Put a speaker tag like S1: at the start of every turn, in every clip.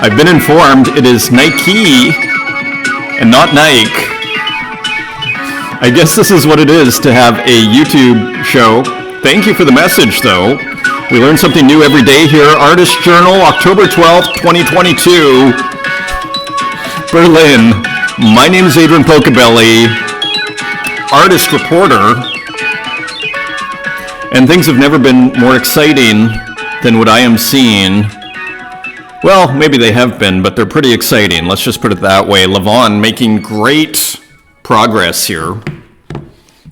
S1: I've been informed it is Nike and not Nike. I guess this is what it is to have a YouTube show. Thank you for the message, though. We learn something new every day here. Artist Journal, October 12th, 2022. Berlin. My name is Adrian Pocobelli, artist reporter. And things have never been more exciting than what I am seeing. Well, maybe they have been, but they're pretty exciting. Let's just put it that way. Levon making great progress here.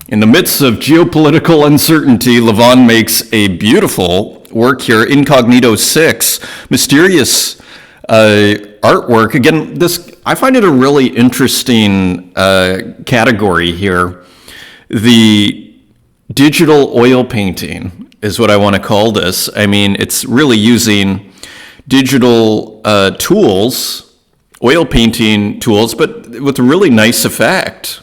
S1: In the midst of geopolitical uncertainty, Levon makes a beautiful work here. Incognito 6, mysterious artwork. Again, I find it a really interesting category here. The digital oil painting is what I want to call this. I mean, it's really using digital tools, oil painting tools, but with a really nice effect.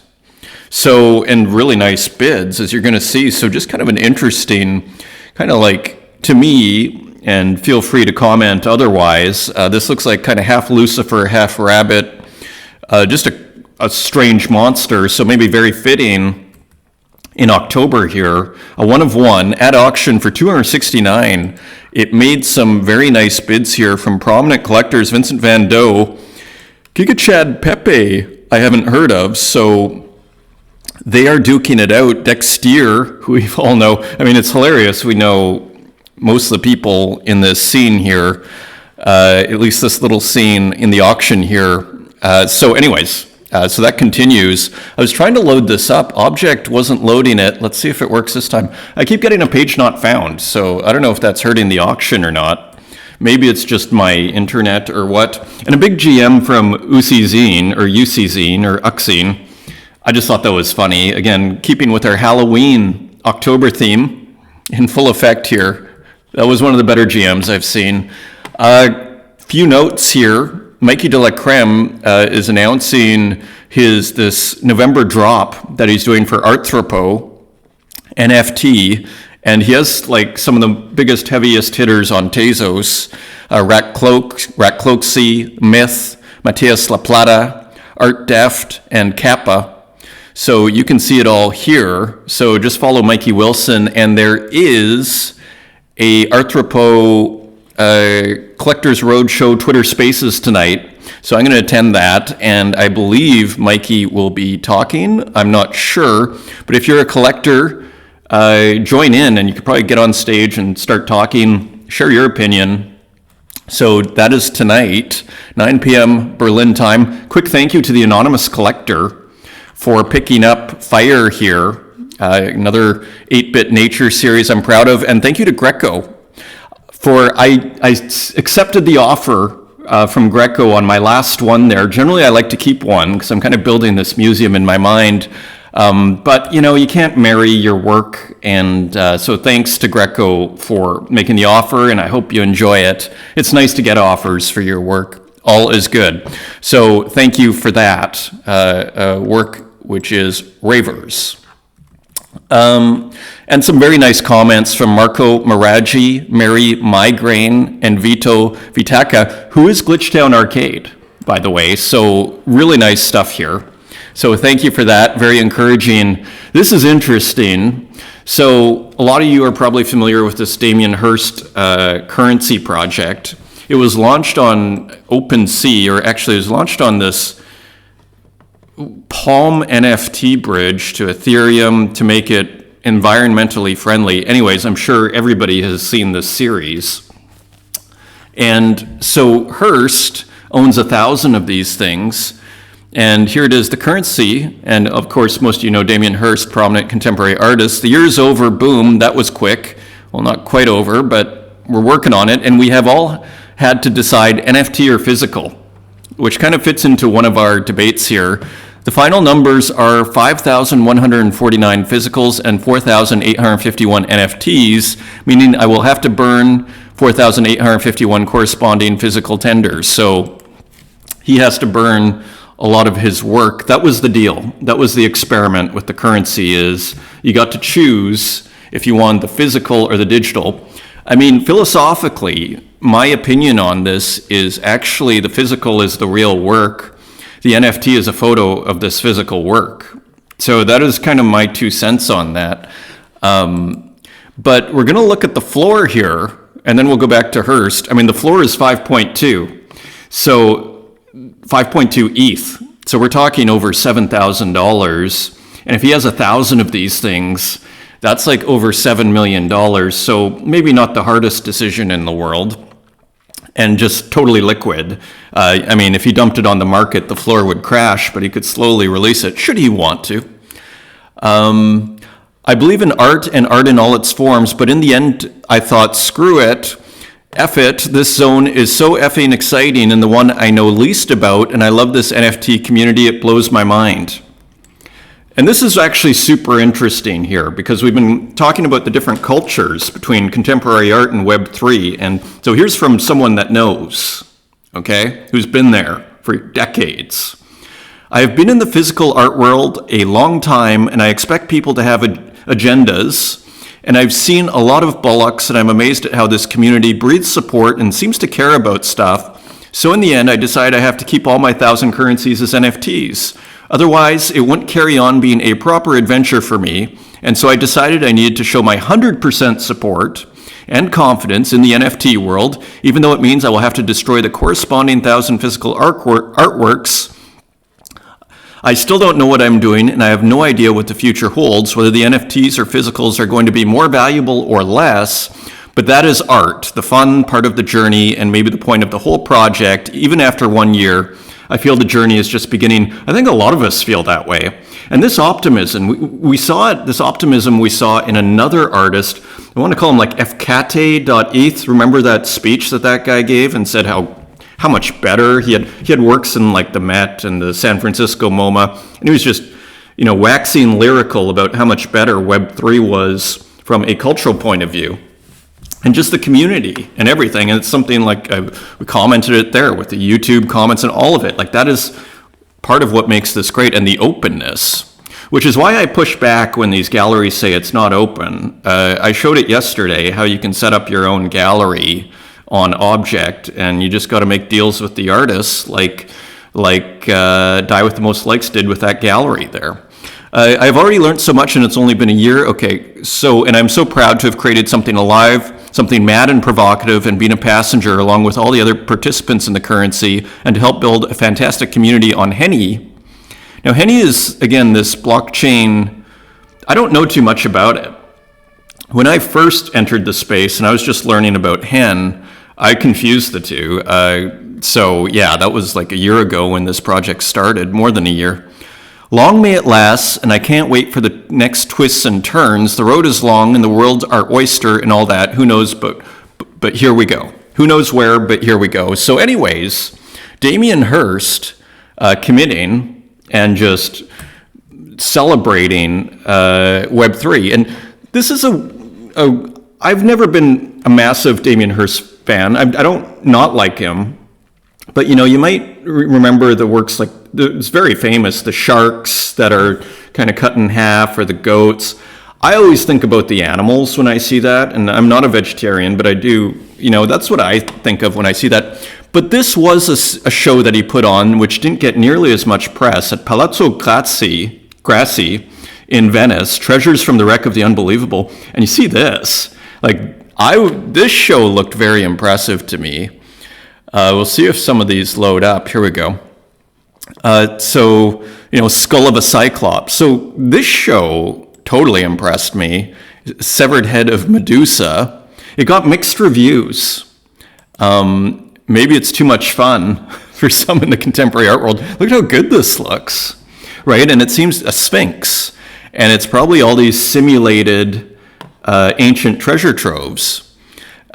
S1: So, and really nice bids, as you're going to see. So just kind of an interesting, kind of like, to me, and feel free to comment otherwise, this looks like kind of half Lucifer, half rabbit, just a strange monster. So maybe very fitting in October here, a one of one at auction for $269. It made some very nice bids here from prominent collectors. Vincent Van Doe, Giga Chad Pepe, I haven't heard of, so they are duking it out. Dextier, who we all know, I mean, it's hilarious. We know most of the people in this scene here, at least this little scene in the auction here. So that continues. I was trying to load this up. Object wasn't loading it. Let's see if it works this time. I keep getting a page not found, so I don't know if that's hurting the auction or not. Maybe it's just my internet or what. And a big GM from UCZine or Uxine. I just thought that was funny. Again, keeping with our Halloween October theme in full effect here. That was one of the better GMs I've seen. Few notes here. Mikey de la Creme is announcing this November drop that he's doing for Arthropo NFT, and he has like some of the biggest, heaviest hitters on Tezos, Rat Cloaksy, Myth, Mateus La Plata, Art Deft, and Kappa. So you can see it all here. So just follow Mikey Wilson, and there is a Arthropo Collectors Roadshow Twitter Spaces tonight. So I'm going to attend that, and I believe Mikey will be talking. I'm not sure, but if you're a collector, join in, and you could probably get on stage and start talking, share your opinion. So that is tonight, 9 p.m. Berlin time. Quick thank you to the Anonymous Collector for picking up Fire here, another 8-bit nature series I'm proud of, and thank you to Greco. I accepted the offer from Greco on my last one there. Generally, I like to keep one because I'm kind of building this museum in my mind. But, you can't marry your work. And so thanks to Greco for making the offer, and I hope you enjoy it. It's nice to get offers for your work. All is good. So thank you for that work, which is Ravers. And some very nice comments from Marco Maraggi, Mary Migraine, and Vito Vitaka, who is Glitchtown Arcade, by the way. So really nice stuff here. So thank you for that. Very encouraging. This is interesting. So a lot of you are probably familiar with this Damien Hurst currency project. It was launched on OpenSea, or actually it was launched on this Palm NFT bridge to Ethereum to make it environmentally friendly. Anyways, I'm sure everybody has seen this series. And so Hearst owns 1,000 of these things. And here it is, the currency. And of course, most of you know Damien Hurst, prominent contemporary artist. The year's over, boom, that was quick. Well, not quite over, but we're working on it. And we have all had to decide NFT or physical, which kind of fits into one of our debates here. The final numbers are 5,149 physicals and 4,851 NFTs, meaning I will have to burn 4,851 corresponding physical tenders. So he has to burn a lot of his work. That was the deal. That was the experiment with the currency, is you got to choose if you want the physical or the digital. I mean, philosophically, my opinion on this is actually the physical is the real work. The NFT is a photo of this physical work. So that is kind of my 2 cents on that. But we're going to look at the floor here, and then we'll go back to Hurst. I mean, the floor is 5.2. So 5.2 ETH. So we're talking over $7,000. And if he has 1,000 of these things, that's like over $7 million. So maybe not the hardest decision in the world. And just totally liquid. I mean, if he dumped it on the market, the floor would crash, but he could slowly release it, should he want to. I believe in art and art in all its forms, but in the end, I thought, screw it, F it, this zone is so effing exciting and the one I know least about, and I love this NFT community, it blows my mind. And this is actually super interesting here because we've been talking about the different cultures between contemporary art and Web3. And so here's from someone that knows, okay, who's been there for decades. I have been in the physical art world a long time, and I expect people to have agendas. And I've seen a lot of bullocks, and I'm amazed at how this community breathes support and seems to care about stuff. So in the end, I decide I have to keep all my 1,000 currencies as NFTs. Otherwise, it wouldn't carry on being a proper adventure for me, and so I decided I needed to show my 100% support and confidence in the NFT world, even though it means I will have to destroy the corresponding 1,000 physical artworks. I still don't know what I'm doing, and I have no idea what the future holds, whether the NFTs or physicals are going to be more valuable or less, but that is art, the fun part of the journey, and maybe the point of the whole project, even after 1 year. I feel the journey is just beginning. I think a lot of us feel that way. And this optimism, we saw it, this optimism we saw in another artist. I want to call him like fkate.eth. Remember that speech that guy gave and said how much better he had works in like the Met and the San Francisco MoMA. And he was just, waxing lyrical about how much better Web3 was from a cultural point of view. And just the community and everything. And it's something like we commented it there with the YouTube comments and all of it. Like that is part of what makes this great, and the openness, which is why I push back when these galleries say it's not open. I showed it yesterday how you can set up your own gallery on Object, and you just got to make deals with the artists like Die With The Most Likes did with that gallery there. I've already learned so much, and it's only been a year. Okay, and I'm so proud to have created something alive, something mad and provocative, and being a passenger along with all the other participants in the currency, and to help build a fantastic community on Henny. Now, Henny is, again, this blockchain. I don't know too much about it. When I first entered the space, and I was just learning about Hen, I confused the two. So, yeah, that was like a year ago when this project started, more than a year. Long may it last, and I can't wait for the next twists and turns. The road is long, and the world's our oyster, and all that. Who knows, but here we go. Who knows where, but here we go. So Anyways, Damien Hurst committing and just celebrating Web3. And this is I've never been a massive Damien Hurst fan. I don't not like him. But, you might remember the works like, it's very famous, the sharks that are kind of cut in half, or the goats. I always think about the animals when I see that, and I'm not a vegetarian, but I do, that's what I think of when I see that. But this was a show that he put on, which didn't get nearly as much press, at Palazzo Grassi in Venice, Treasures from the Wreck of the Unbelievable. And you see this. This show looked very impressive to me. We'll see if some of these load up. Here we go. Skull of a Cyclops. So this show totally impressed me. Severed head of Medusa. It got mixed reviews. Maybe it's too much fun for some in the contemporary art world. Look at how good this looks, right? And it seems a sphinx. And it's probably all these simulated ancient treasure troves.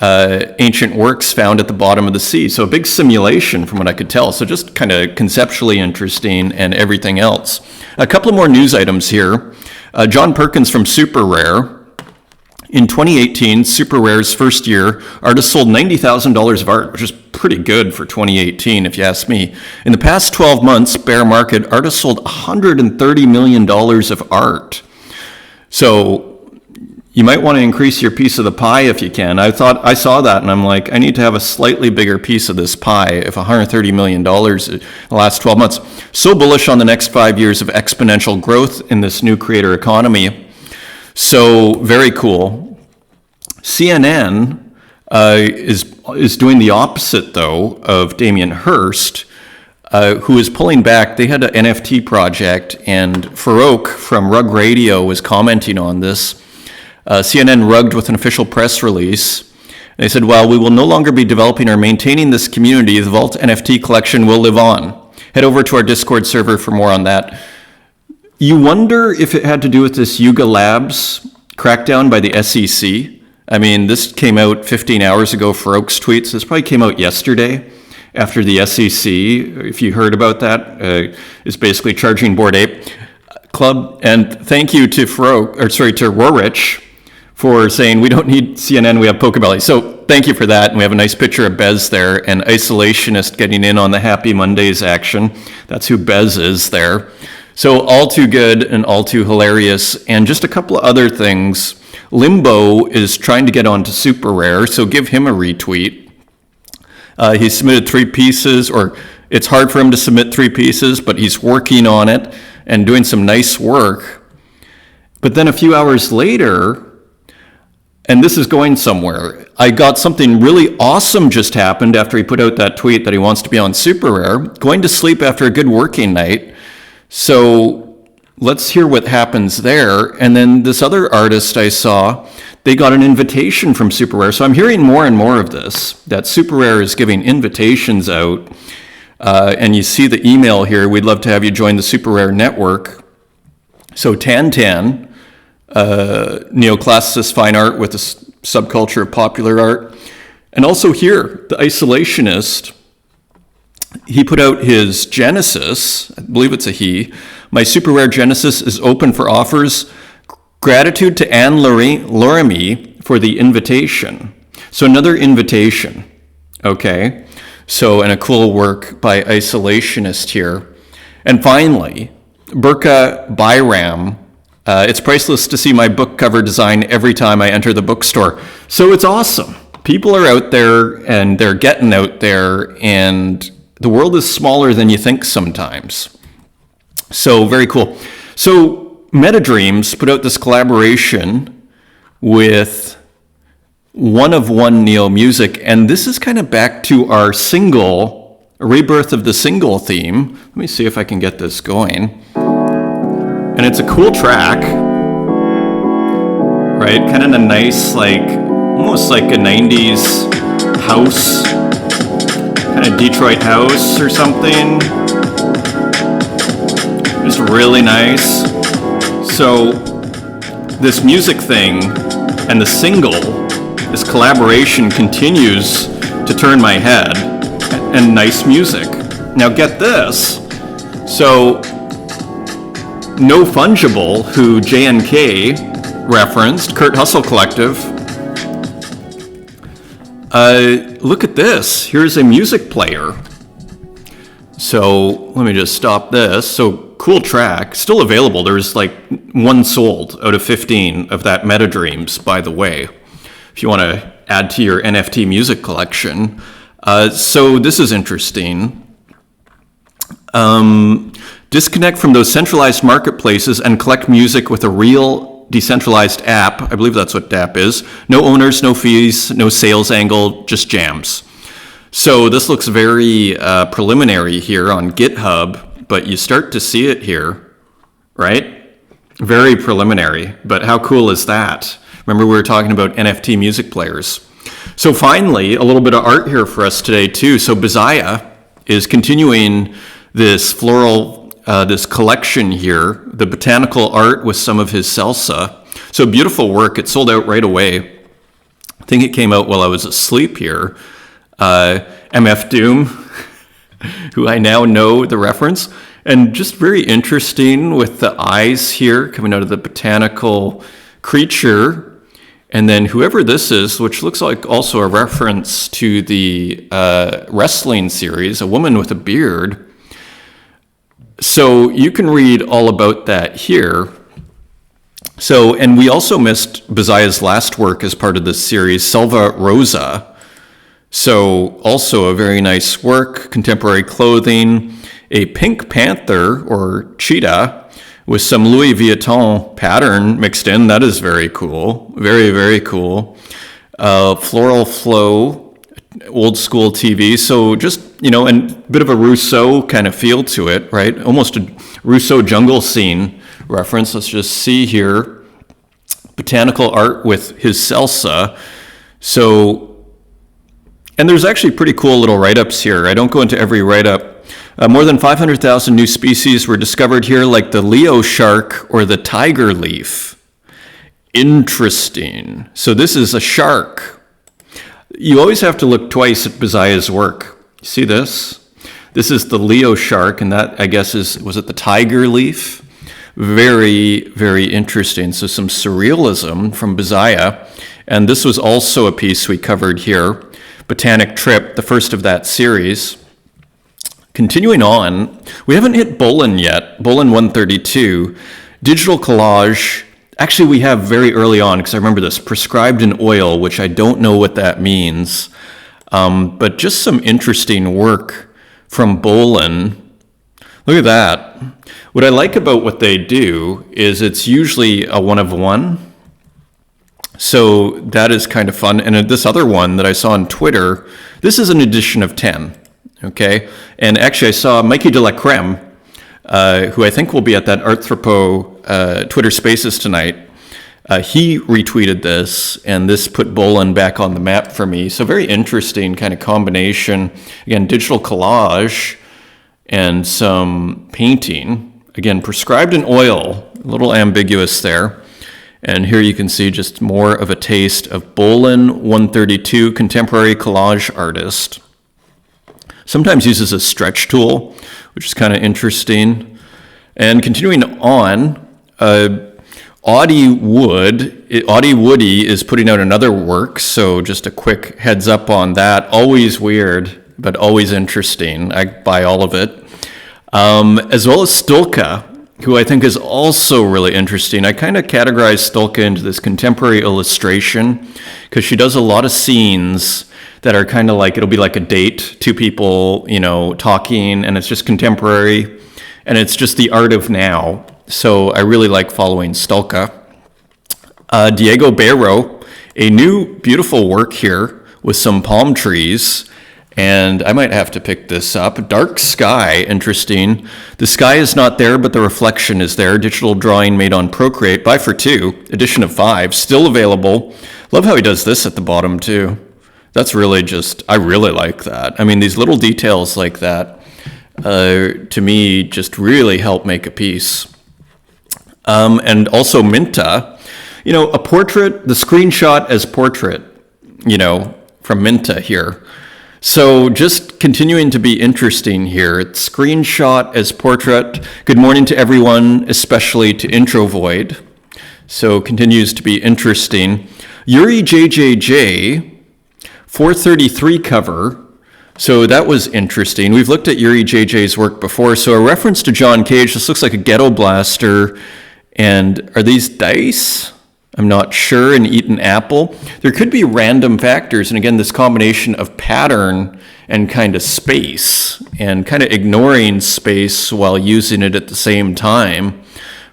S1: Ancient works found at the bottom of the sea. So a big simulation from what I could tell. So just kind of conceptually interesting and everything else. A couple of more news items here. John Perkins from Super Rare. In 2018, Super Rare's first year, artists sold $90,000 of art, which is pretty good for 2018, if you ask me. In the past 12 months, bear market, artists sold $130 million of art. So you might want to increase your piece of the pie if you can. I saw that and I'm like, I need to have a slightly bigger piece of this pie if $130 million in the last 12 months. So bullish on the next 5 years of exponential growth in this new creator economy. So very cool. CNN is doing the opposite, though, of Damien Hurst, who is pulling back. They had an NFT project, and Farouk from Rug Radio was commenting on this. CNN rugged with an official press release. They said, while we will no longer be developing or maintaining this community, the Vault NFT collection will live on. Head over to our Discord server for more on that. You wonder if it had to do with this Yuga Labs crackdown by the SEC. I mean, this came out 15 hours ago, Farouk's tweets. This probably came out yesterday after the SEC, if you heard about that, is basically charging Bored Ape Club. And thank you to Rorich for saying we don't need CNN, we have Pocobelli. So thank you for that. And we have a nice picture of Bez there, and Isolationist getting in on the Happy Mondays action. That's who Bez is there. So all too good and all too hilarious. And just a couple of other things. Limbo is trying to get onto Super Rare, so give him a retweet. He submitted 3 pieces, or it's hard for him to submit 3 pieces, but he's working on it and doing some nice work. But then a few hours later, and this is going somewhere, I got something really awesome just happened after he put out that tweet that he wants to be on Super Rare, going to sleep after a good working night. So let's hear what happens there. And then this other artist I saw, they got an invitation from Super Rare. So I'm hearing more and more of this, that Super Rare is giving invitations out. And you see the email here, we'd love to have you join the Super Rare network. So Tan, neoclassicist fine art with a subculture of popular art. And also here, the Isolationist, he put out his Genesis, I believe it's a he. My Super Rare Genesis is open for offers. Gratitude to Anne Laramie for the invitation. So another invitation, okay? So, and a cool work by Isolationist here. And finally, Burka Bayram. It's priceless to see my book cover design every time I enter the bookstore. So it's awesome. People are out there and they're getting out there, and the world is smaller than you think sometimes. So very cool. So MetaDreams put out this collaboration with One of One Neo Music, and this is kind of back to our single, rebirth of the single theme. Let me see if I can get this going. And it's a cool track, right? Kind of a nice, like, almost like a 90s house, kind of Detroit house or something. Just really nice. So this music thing and the single, this collaboration continues to turn my head, and nice music. Now get this. So No Fungible, who JNK referenced, Kurt Hustle Collective. Look at this. Here's a music player. So let me just stop this. So cool track, still available. There's like 1 sold out of 15 of that MetaDreams, by the way, if you want to add to your NFT music collection. So this is interesting. Disconnect from those centralized marketplaces and collect music with a real decentralized app. I believe that's what DApp is. No owners, no fees, no sales angle, just jams. So this looks very preliminary here on GitHub, but you start to see it here, right? Very preliminary, but how cool is that? Remember we were talking about NFT music players. So finally, a little bit of art here for us today too. So Bazaya is continuing this floral, this collection here, the botanical art with some of his salsa. So beautiful work. It sold out right away. I think it came out while I was asleep here. MF Doom, who I now know the reference, and just very interesting with the eyes here coming out of the botanical creature. And then whoever this is, which looks like also a reference to the wrestling series, a woman with a beard. So you can read all about that here. So, and we also missed Bazaya's last work as part of this series, Selva Rosa. So, also a very nice work, contemporary clothing, a pink panther or cheetah with some Louis Vuitton pattern mixed in. That is very cool. Very, very cool. Floral flow, old school TV. So just, and a bit of a Rousseau kind of feel to it, right? Almost a Rousseau jungle scene reference. Let's just see here. Botanical art with his salsa. So, and there's actually pretty cool little write-ups here. I don't go into every write-up. More than 500,000 new species were discovered here, like the Leo shark or the tiger leaf. Interesting. So this is a shark. You always have to look twice at Bazaya's work. See this? This is the Leo shark, and that, I guess, was it the tiger leaf? Very, very interesting. So some surrealism from Bazaya. And this was also a piece we covered here, Botanic Trip, the first of that series. Continuing on, we haven't hit Bolin yet, Bolin 132. Digital collage, actually we have very early on, because I remember this, prescribed in oil, which I don't know what that means, but just some interesting work from Bolin. Look at that. What I like about what they do is it's usually a one of one. So that is kind of fun. And this other one that I saw on Twitter, this is an edition of 10. Okay, and actually I saw Mikey de la Creme, who I think will be at that Arthropo Twitter Spaces tonight. He retweeted this, and this put Bolin back on the map for me. So very interesting kind of combination. Again, digital collage and some painting. Again, prescribed in oil, a little ambiguous there. And here you can see just more of a taste of Bolin 132, contemporary collage artist. Sometimes uses a stretch tool, which is kind of interesting. And continuing on, Audie Woody is putting out another work, so just a quick heads up on that. Always weird, but always interesting. I buy all of it. As well as Stulka, who I think is also really interesting. I kind of categorize Stulka into this contemporary illustration because she does a lot of scenes that are kind of like, it'll be like a date, two people, talking, and it's just contemporary, and it's just the art of now. So I really like following Stulka. Diego Barro, a new beautiful work here with some palm trees, and I might have to pick this up. Dark Sky, interesting. The sky is not there, but the reflection is there. Digital drawing made on Procreate, buy for 2, edition of 5, still available. Love how he does this at the bottom too. That's really I really like that. I mean, these little details like that, to me, just really help make a piece. And also Minta, a portrait, the screenshot as portrait, from Minta here. So just continuing to be interesting here. It's screenshot as portrait. Good morning to everyone, especially to Intro Void. So continues to be interesting. Yuri JJJ, 433 cover. So that was interesting. We've looked at Yuri JJ's work before. So a reference to John Cage. This looks like a ghetto blaster. And are these dice? I'm not sure. An eaten apple. There could be random factors. And again, this combination of pattern and kind of space and kind of ignoring space while using it at the same time,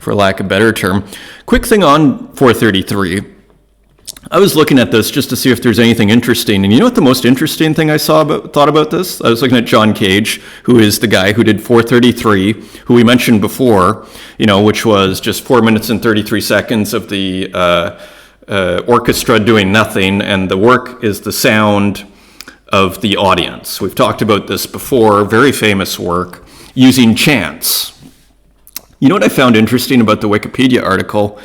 S1: for lack of a better term. Quick thing on 433. I was looking at this just to see if there's anything interesting. And you know what the most interesting thing I thought about this? I was looking at John Cage, who is the guy who did 433, who we mentioned before, which was just 4 minutes and 33 seconds of the orchestra doing nothing. And the work is the sound of the audience. We've talked about this before, very famous work, using chants. You know what I found interesting about the Wikipedia article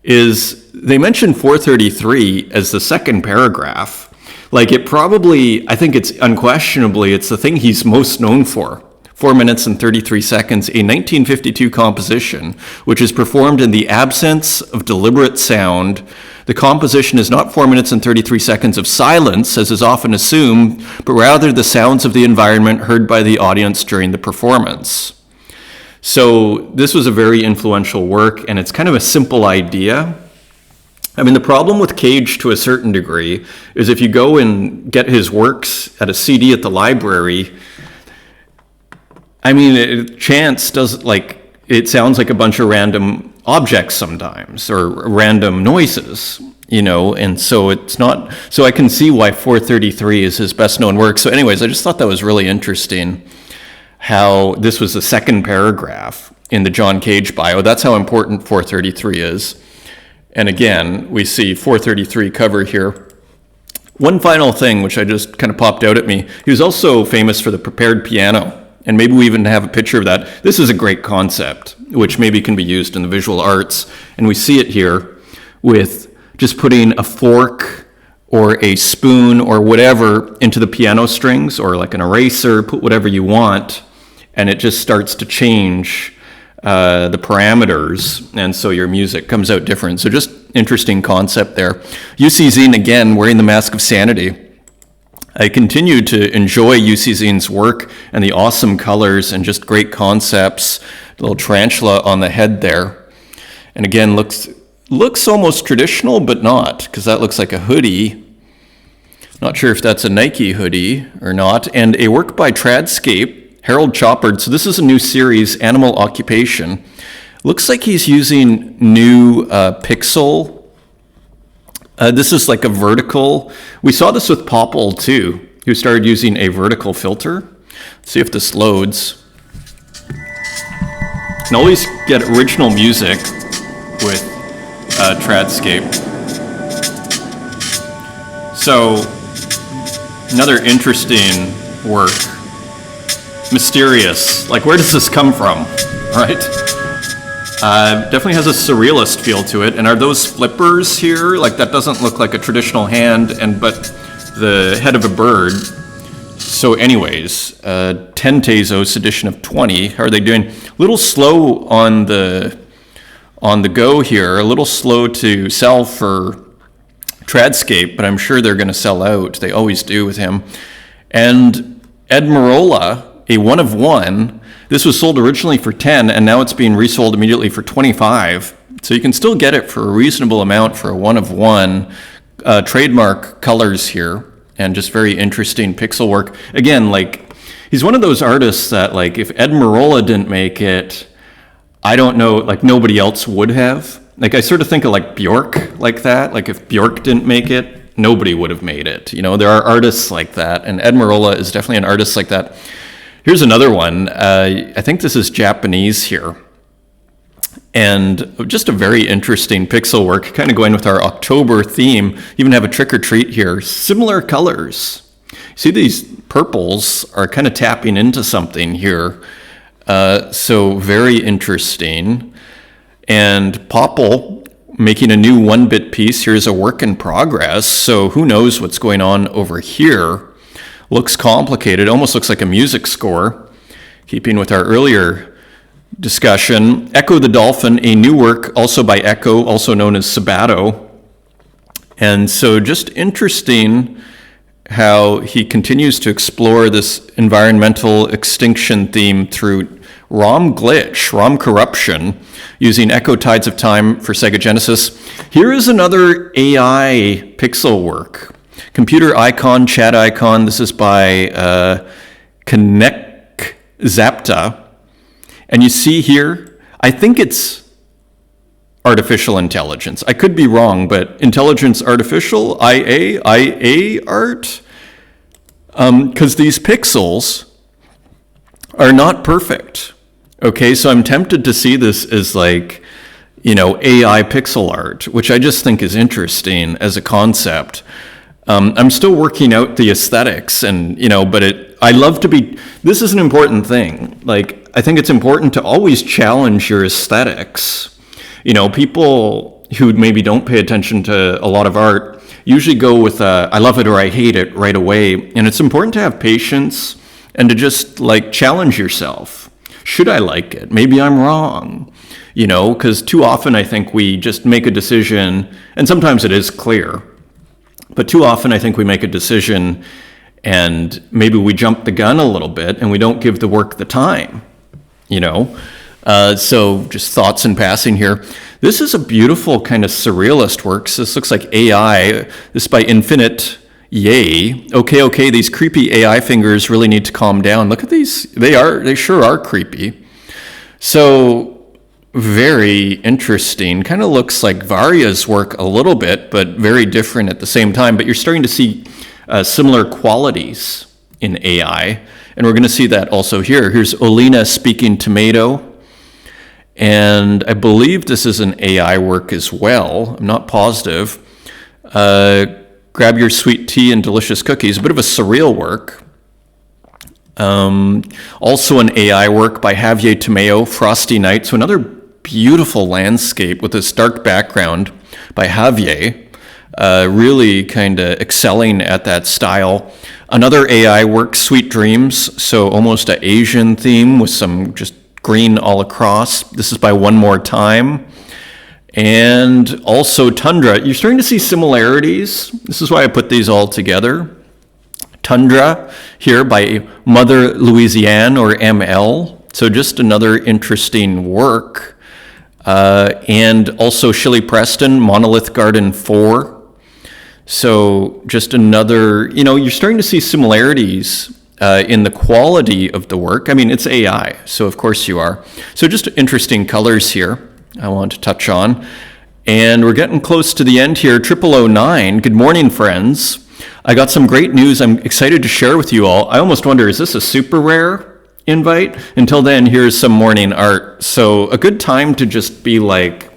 S1: is they mentioned 433 as the second paragraph. Like it probably, I think it's unquestionably, it's the thing he's most known for. 4 minutes and 33 seconds, a 1952 composition, which is performed in the absence of deliberate sound. The composition is not 4 minutes and 33 seconds of silence, as is often assumed, but rather the sounds of the environment heard by the audience during the performance. So this was a very influential work, and it's kind of a simple idea. I mean, the problem with Cage to a certain degree is if you go and get his works at a CD at the library, I mean, it sounds like a bunch of random objects sometimes, or random noises, and so it's not, so I can see why 433 is his best known work. So anyways, I just thought that was really interesting, how this was the second paragraph in the John Cage bio. That's how important 433 is. And again, we see 433 cover here. One final thing, which I just kind of popped out at me, he was also famous for the prepared piano. And maybe we even have a picture of that. This is a great concept, which maybe can be used in the visual arts. And we see it here with just putting a fork or a spoon or whatever into the piano strings, or like an eraser, put whatever you want, and it just starts to change the parameters, and so your music comes out different. So just interesting concept there. UC Zine, again, wearing the mask of sanity. I continue to enjoy UC Zine's work and the awesome colors and just great concepts. The little tarantula on the head there. And again, looks almost traditional, but not, because that looks like a hoodie. Not sure if that's a Nike hoodie or not. And a work by Tradscape, Harold Choppard. So this is a new series, Animal Occupation. Looks like he's using new pixel. This is like a vertical. We saw this with Popple too, who started using a vertical filter. Let's see if this loads. You can always get original music with Tradscape. So, another interesting work. Mysterious. Like, where does this come from, right? Definitely has a surrealist feel to it. And are those flippers here? Like, that doesn't look like a traditional hand, but the head of a bird. So anyways, 10 Tezos, edition of 20. How are they doing? A little slow on the go here. A little slow to sell for Tradscape, but I'm sure they're going to sell out. They always do with him. And Ed Marola, a one of one. This was sold originally for 10, and now it's being resold immediately for 25. So you can still get it for a reasonable amount for a one of one. Trademark colors here, and just very interesting pixel work. Again, like, he's one of those artists that, like, if Ed Marola didn't make it, I don't know, like, nobody else would have. Like, I sort of think of, like, Bjork like that. Like, if Bjork didn't make it, nobody would have made it. There are artists like that, and Ed Marola is definitely an artist like that. Here's another one. I think this is Japanese here. And just a very interesting pixel work, kind of going with our October theme. Even have a trick or treat here. Similar colors. See, these purples are kind of tapping into something here. So very interesting. And Popple making a new 1-bit piece. Here's a work in progress. So who knows what's going on over here. Looks complicated, almost looks like a music score. Keeping with our earlier discussion, Echo the Dolphin, a new work also by Echo, also known as Sabato. And so just interesting how he continues to explore this environmental extinction theme through ROM glitch, ROM corruption, using Echo Tides of Time for Sega Genesis. Here is another AI pixel work. Computer icon, chat icon. This is by Connect Zapta. And you see here, I think it's artificial intelligence. I could be wrong, but intelligence artificial, IA art. Because these pixels are not perfect. Okay, so I'm tempted to see this as like, AI pixel art, which I just think is interesting as a concept. I'm still working out the aesthetics, and I love to be. This is an important thing. Like, I think it's important to always challenge your aesthetics. People who maybe don't pay attention to a lot of art usually go with I love it or I hate it right away, and it's important to have patience and to just like challenge yourself. Should I like it? Maybe I'm wrong. Because too often I think we just make a decision, and sometimes it is clear. But too often I think we make a decision and maybe we jump the gun a little bit and we don't give the work the time, So just thoughts in passing here. This is a beautiful kind of surrealist work. So this looks like AI. This is by Infinite Yay. Okay, these creepy AI fingers really need to calm down. Look at these. They sure are creepy. So very interesting. Kind of looks like Varya's work a little bit, but very different at the same time. But you're starting to see similar qualities in AI. And we're going to see that also here. Here's Olina speaking tomato. And I believe this is an AI work as well. I'm not positive. Grab your sweet tea and delicious cookies. A bit of a surreal work. Also an AI work by Javier Tomeo, Frosty Night. So another beautiful landscape with this dark background by Javier. Really kind of excelling at that style. Another AI work, Sweet Dreams. So almost an Asian theme with some just green all across. This is by One More Time. And also Tundra. You're starting to see similarities. This is why I put these all together. Tundra here by Mother Louisiane or ML. So just another interesting work. And also Shilly Preston, Monolith Garden 4. So just another, you're starting to see similarities in the quality of the work. I mean, it's AI, so of course you are. So just interesting colors here I want to touch on. And we're getting close to the end here. 0009, good morning, friends. I got some great news I'm excited to share with you all. I almost wonder, is this a super rare invite? Until then, here's some morning art. So a good time to just be like,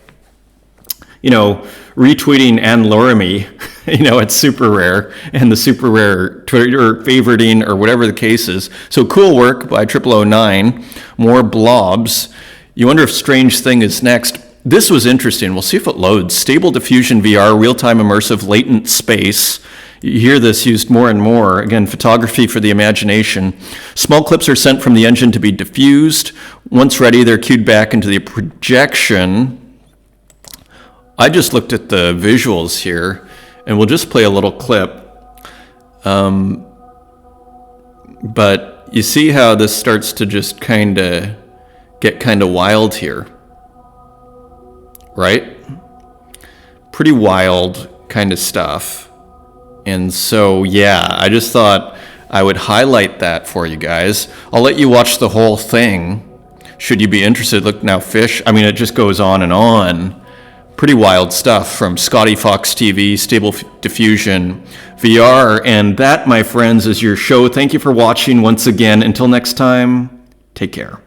S1: retweeting Anne Laramie, it's super rare, and the super rare Twitter favoriting or whatever the case is. So cool work by 0009, more blobs. You wonder if Strange Thing is next. This was interesting. We'll see if it loads. Stable Diffusion VR, real-time immersive latent space. You hear this used more and more. Again, photography for the imagination. Small clips are sent from the engine to be diffused. Once ready, they're cued back into the projection. I just looked at the visuals here, and we'll just play a little clip. But you see how this starts to just get kind of wild here, right? Pretty wild kind of stuff. And so, yeah, I just thought I would highlight that for you guys. I'll let you watch the whole thing, should you be interested. Look now, fish. I mean, it just goes on and on. Pretty wild stuff from Scotty Fox TV, Stable Diffusion VR. And that, my friends, is your show. Thank you for watching once again. Until next time, take care.